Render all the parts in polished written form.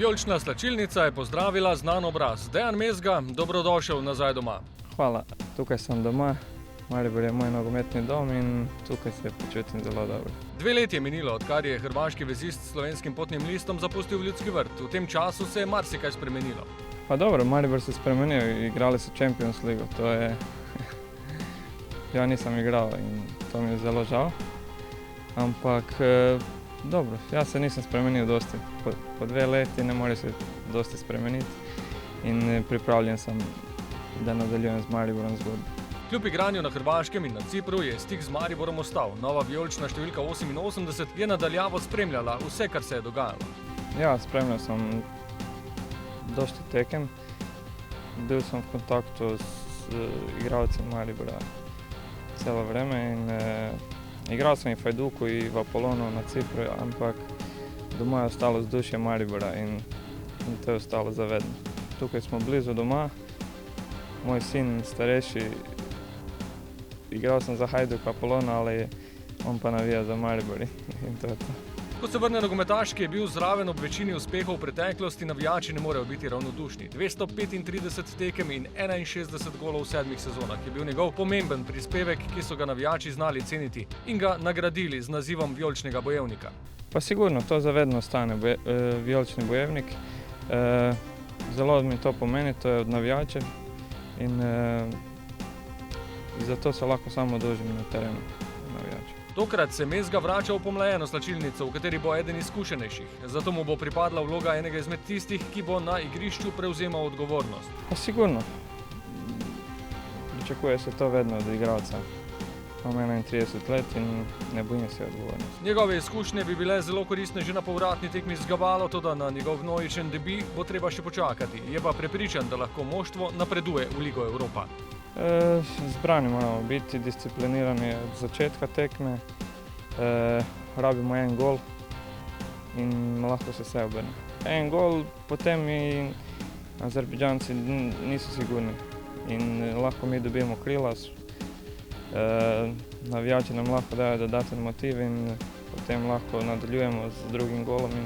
Vijolična slačilnica je pozdravila znan obraz. Dejan Mezga, dobrodošel nazaj doma. Hvala, tukaj sem doma. Maribor je moj nogometni dom in tukaj se počutim zelo dobro. 2 leti je minilo, odkar je hrvaški vezist s Slovenskim potnim listom zapustil Ljudski vrt. V tem času se je marsikaj spremenilo. Pa dobro, Maribor se spremenil, igrali so Champions League, to je... Ja nisam igral in to mi je zelo žal. Ampak dobro, ja se nisam spremenil dosti. Po 2 leti ne more se dosti spremeniti in pripravljen sem, da nadaljujem z Mariborom zgodbo. Kljub igranju na Hrvaškem in na Cipru je stik z Mariborom ostal. Nova vijolična številka 88 je nadaljavo spremljala vse, kar se je dogajalo. Ja, spremljal sem dosta tekem. Bil sem v kontaktu s igralcem Maribora celo vreme in igral sem i v Hajduku i v Apolonu na Cipru, ampak doma je ostalo vzdušje Maribora in to je ostalo zavedno. Tukaj smo blizu doma, moj sin starejši, igral sem za Hajduk Apolona, ali on pa navija za Maribor in to je to. Ko se vrne nogometaš, ki je bil zraven ob večini uspehov v preteklosti, navijači ne morejo biti ravnodušni. 235 tekem in 61 golov v 7 sezonah je bil njegov pomemben prispevek, ki so ga navijači znali ceniti in ga nagradili z nazivom vijoličnega bojevnika. Pa sigurno, to zavedno ostane vijolični bojevnik. Zelo mi to pomeni, to je od navijačev in zato se lahko samo odužim na terenu navijačev. Tokrat se Mezga vrača v pomlajeno slačilnico, v kateri bo eden izkušenejših. Zato mu bo pripadla vloga enega izmed tistih, ki bo na igrišču prevzemal odgovornost. Pa sigurno. Pričakuje se to vedno od igralca. Imam 31 let in ne bojim se odgovornosti. Njegove izkušnje bi bile zelo koristne že na povratni tekmi z Gabalo, toda na njegov vnovičen debi bo treba še počakati. Je pa prepričan, da lahko moštvo napreduje v Ligo Evropa. Zbrani moramo biti, disciplinirani od začetka tekme. Rabimo en gol in lahko se vse obrne. En gol, potem i Azerbajdžanci niso sigurni in lahko mi dobijemo krila. Navijači nam lahko dajo dodaten motiv in potem lahko nadaljujemo z drugim golom in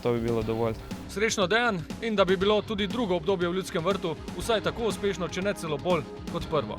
to bi bilo dovolj. Srečno Dejan in da bi bilo tudi drugo obdobje v Ljudskem vrtu vsaj tako uspešno, če ne celo bolj kot prvo.